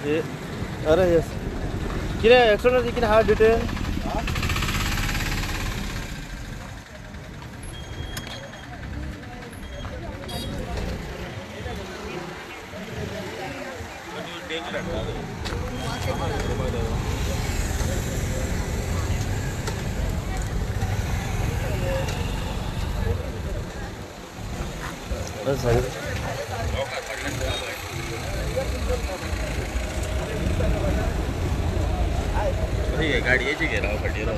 ये अरे यस कितें एक्सिडेंट कितें आहा डिटेल गाडी यायची घे राव खड्डे राव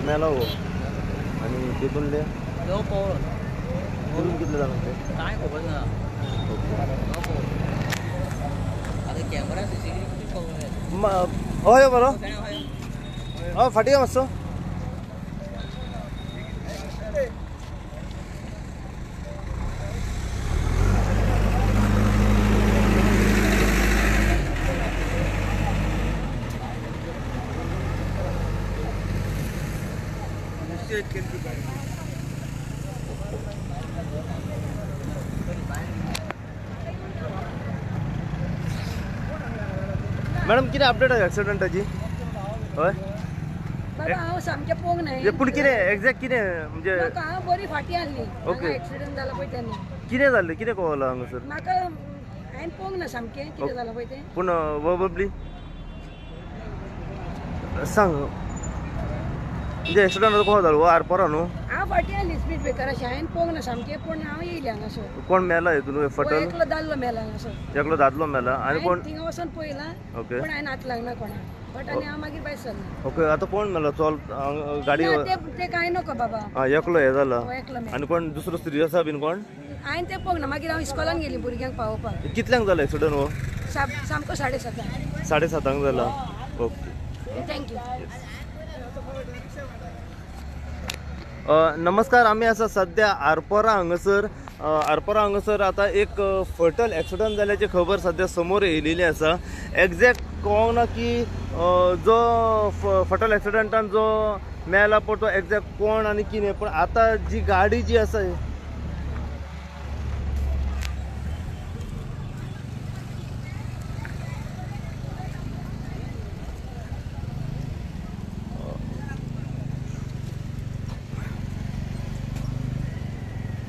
मेला हो आणि तिथून तिथून कितले जाण ते काय खबर ना आता कॅमेरा सीसीटीव्ही हय बरो हय फाटी मातसो मॅडम कितें अपडेट आहा एक्सिडेंटाची हय बाबा हांव सामकें पळोवंक ना पूण कितें एक्झॅक्ट कितें म्हणजे म्हाका हांव बरी फाटी आहली ओके. एक्सिडेंट जाला पळय तेन्ना कितें जाल्लें कितें कळलं हांगासर म्हाका हांवें पळोवंक ना सामकें कितें जालां पळय तें पूण बबली सांग म्हणजे एक्सिडेंट कसो जालो आरपोरा न्हू हांव फाटी आहली स्पीड ब्रेकर अशें हांवें पळोवंक ना सामकें पूण हांव येयलें हांगासर कोण मेला हितून फटल एकलो दादलो मेला हांगासर एकलो दादलो मेला आनी कोण थिंगा वचून पळयलां ओके पूण हांवें हात लागना कोणाक बट आनी हांव मागीर भायर सरलें ओके आतां कोण मेला चल गाडी ना, ते कांय नको बाबा आं एकलो हें जाला हो एकलो मेला आनी कोण दुसरो सिरियस आहा बीन कोण हांवें तें पळोवंक ना मागीर हांव इस्कॉलान गेली भुरग्यांक पावोवपाक कितल्यांक जाला एक्सिडंट हो सामको 7:30 7:30 जाला ओके थँक्यू नमस्कार आमी आसा सध्या आरपोरा हांगासर आता एक फटल एक्सिडंट जाल्याची खबर सध्या समोर येयलेली आसा एक्झॅक्ट कळोंक ना की जो फटल एक्सिडंटान जो मेला पळय तो एक्झॅक्ट कोण आनी कितें पण आता जी गाडी जी आसा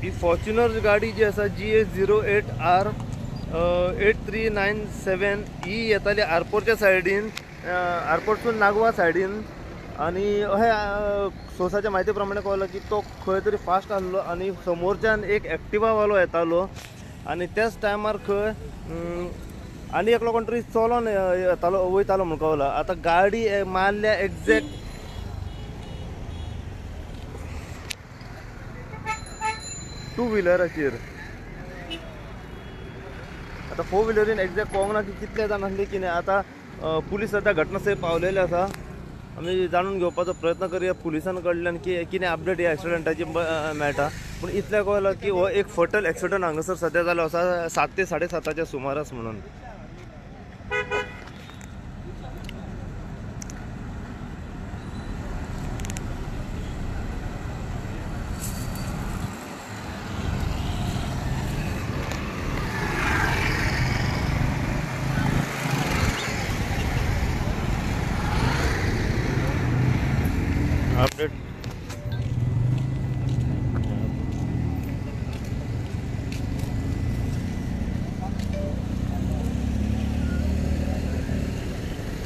ही फॉर्च्युनर गाडी जी आसा GA08R 8397 ही येताली आरपोरच्या सायडीन आरपोरसून नागवा सायडीन आणि अशें सोर्साच्या म्हायती प्रमाणे कळलं की तो खंय तरी फास्ट आसलो आणि समोरच्यान एक एक्टिवावालो येतालो आणि त्याच टायमार खंय आनी एकलो कोण तरी चलोन येतालो वयतालो म्हणून कळलं आता गाडी मारल्या एक्झॅक्ट टू व्हिलराचेर आता फोर व्हिलरीन एक्झॅक्ट कळोंक ना की कितले जाण आसले कितें आता पुलीस सध्या घटनास्थळी पावलेले आसा आमी जाणून घेवपाचो प्रयत्न करूया पुलिसां कडल्यान की कितें अपडेट ह्या एक्सिडंटाची मेळटा पूण इतलें कळलं की हो एक फटल एक्सिडंट हांगासर सध्या जालो आसा 7 ते 7:30 सुमारास म्हणून अपडेट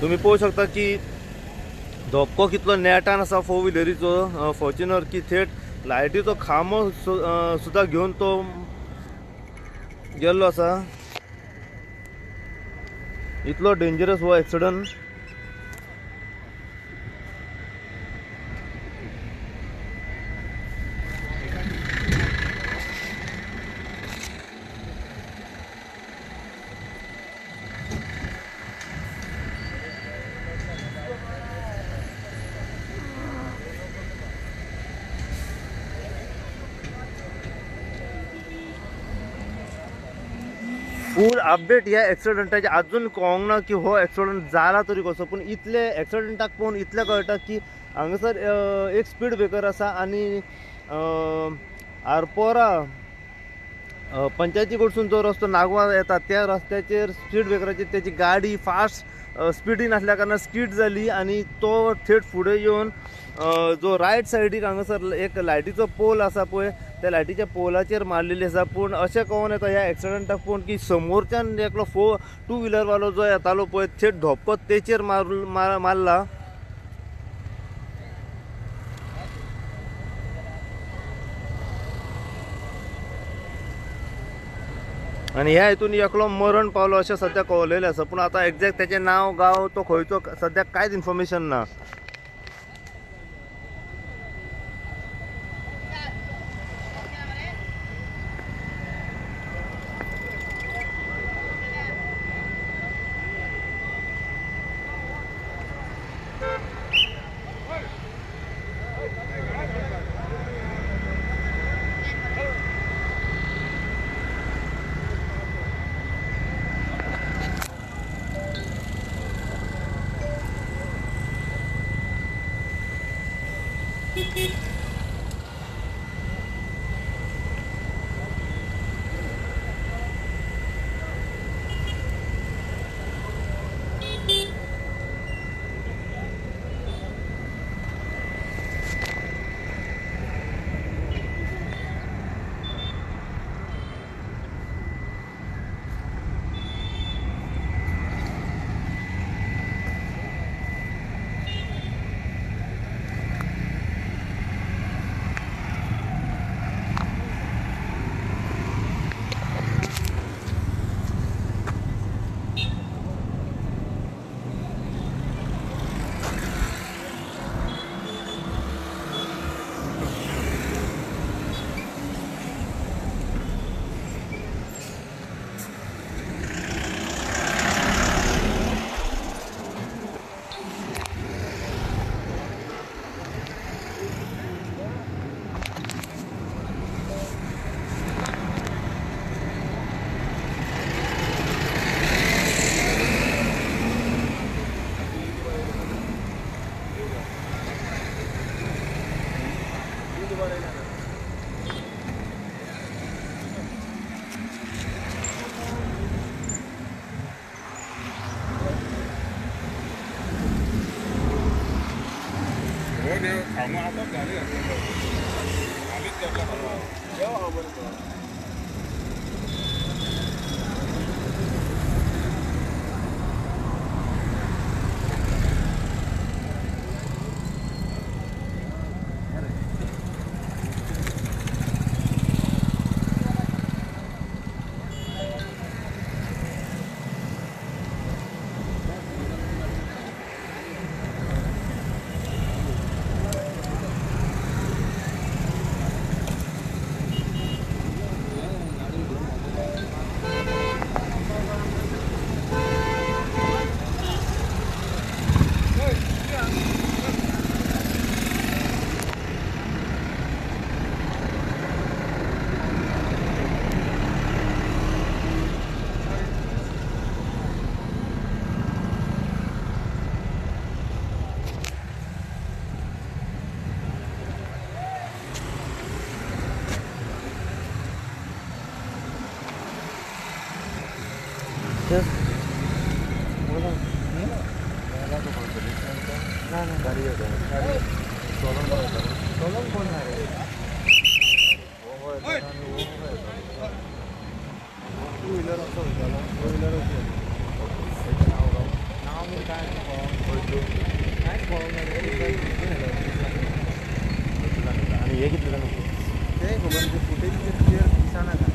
तुम्ही पळोवंक शकता की धक्को कितलो नेटान आसा फोर व्हिलरीचो फॉर्च्युनर की थेट लायटीचो खांबो सुद्धा घेवन तो गेल्लो आसा इतलो डेंजरस हो एक्सिडंट फूल अपडेट ह्या एक्सिडंटाचे अजून कळोंक ना की हो एक्सिडंट जाला तरी कसो, पण इतले एक्सिडंटाक पळोवन इतलें कळटा की हांगासर एक स्पीड ब्रेकर आसा आनी आरपोरा पंचायती कडसून जो रस्तो नागवा येता त्या रस्त्याचेर स्पीड ब्रेकराचेर त्याची गाडी फास्ट स्पिडीन असल्या कारणान स्कीड जाली आणि तो थेट फुडें येवन जो रायट सायडीक हांगासर एक लायटीचो पोल आसा पळय त्या लायटीच्या पोलाचेर मारलेली आसा. पूण अशें कळोन येता ह्या एक्सिडंटाक पळोवन की समोरच्यान एकलो 2 व्हिलरवालो जो येतालो पळय थेट धोपत तेचेर मारला. आणि ह्या हितून एकलो मरण पावलो अशें सद्या कळलेलें आसा, पूण आतां एक्झॅक्ट तेचें नांव गांव तो खंयचो सद्याक कांयच इन्फॉर्मेशन ना. आणि हे किती ते खबर फुटेज क्लियर दिसना का.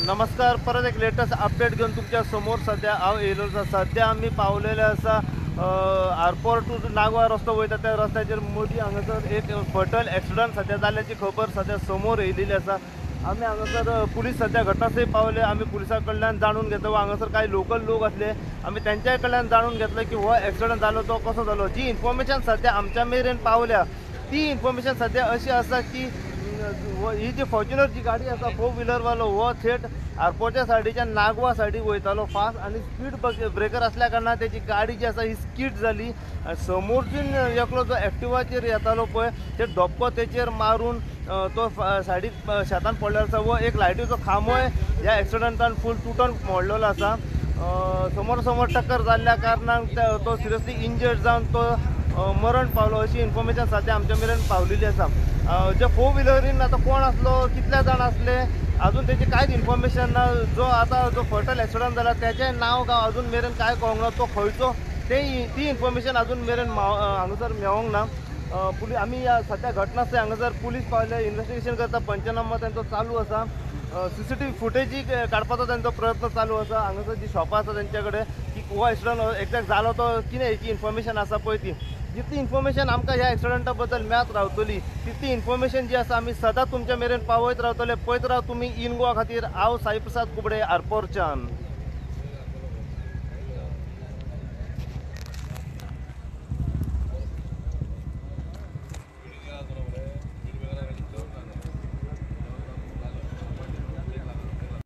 नमस्कार, परत एक लेटेस्ट अपडेट घेऊन तुमच्या समोर सध्या हांव येयलो आसा. सध्या आमी पावलेले आसा आरपोर टू नागवा रस्तो वयता त्या रस्त्याचेर मोठी हांगासर एक फटल एक्सिडंट सध्या जाल्ल्याची खबर सध्या समोर येयलेली आसा. आम्ही हांगासर पुलीस सध्या घटनास्थळी पावले. आम्ही पुलिसां कडल्यान जाणून घेतो. हांगासर काही लोकल लोक असले आम्ही त्यांच्या कडल्यान जाणून घेतलं की हो ॲक्सिडंट जालो तो कसो जालो. जी इन्फॉर्मेशन सध्या आमच्या मेरेन पावल्या ती इन्फॉर्मेशन सध्या अशी आसा की ही जी फॉर्च्युनर जी गाडी आसा 4 व्हिलरवालो हो थेट एअरपोर्टच्या सायडीच्या नागवा सायडीक वयतालो फास्ट आणि स्पीड ब्रेकर असल्या कारणान त्याची गाडी जी आसा ही स्कीड जाली. समोरसून एकलो जो एक्टिवाचेर येतालो पळय ते धपको तेचेर मारून तो सायडीक शेतान पडलेलो आसा व एक लायटीचो खांबोय ह्या एक्सिडंटान फूल तुटून मोडलेलो आसा. समोर टक्कर जाल्ल्या कारणान तो सिरियसली इंजर्ड जावन तो मरण पावलो अशी इन्फॉर्मेशन सध्या आमच्या मेरेन पावलेली आसा. जे 4 व्हिलरीन आता कोण असलो कितले जाण असले अजून त्याची कांयच इन्फॉर्मेशन ना. जो फटल ॲक्सिडंट जाला त्याचें नांव गांव अजून मेरेन काय कळोंक ना. तो खंयचो ती इन्फॉर्मेशन अजून मेरेन हांगासर मेळोंक ना. आमी सध्या घटनास्थळी हांगासर पुलीस पावले इन्व्हेस्टिगेशन करता. पंचनामा त्यांचो चालू आसा. CCTV फुटेजी काडपाचो त्यांचो प्रयत्न चालू आसा. हांगासर जी शॉपां आसा तेंच्या कडेन की हो ॲक्सिडंट एक्झॅक्ट जालो तो कितें हेची इन्फॉर्मेशन आसा पळय ती जितली इन्फॉर्मेशन आमकां ह्या ॲक्सिडंटा बद्दल मेळत रावतली तितली इन्फॉर्मेशन जी आसा आमी सदांच तुमच्या मेरेन पावयत रावतले. पळयत राव तुमी इन गोवा खातीर हांव साई प्रसाद कुबडे आरपोरच्यान.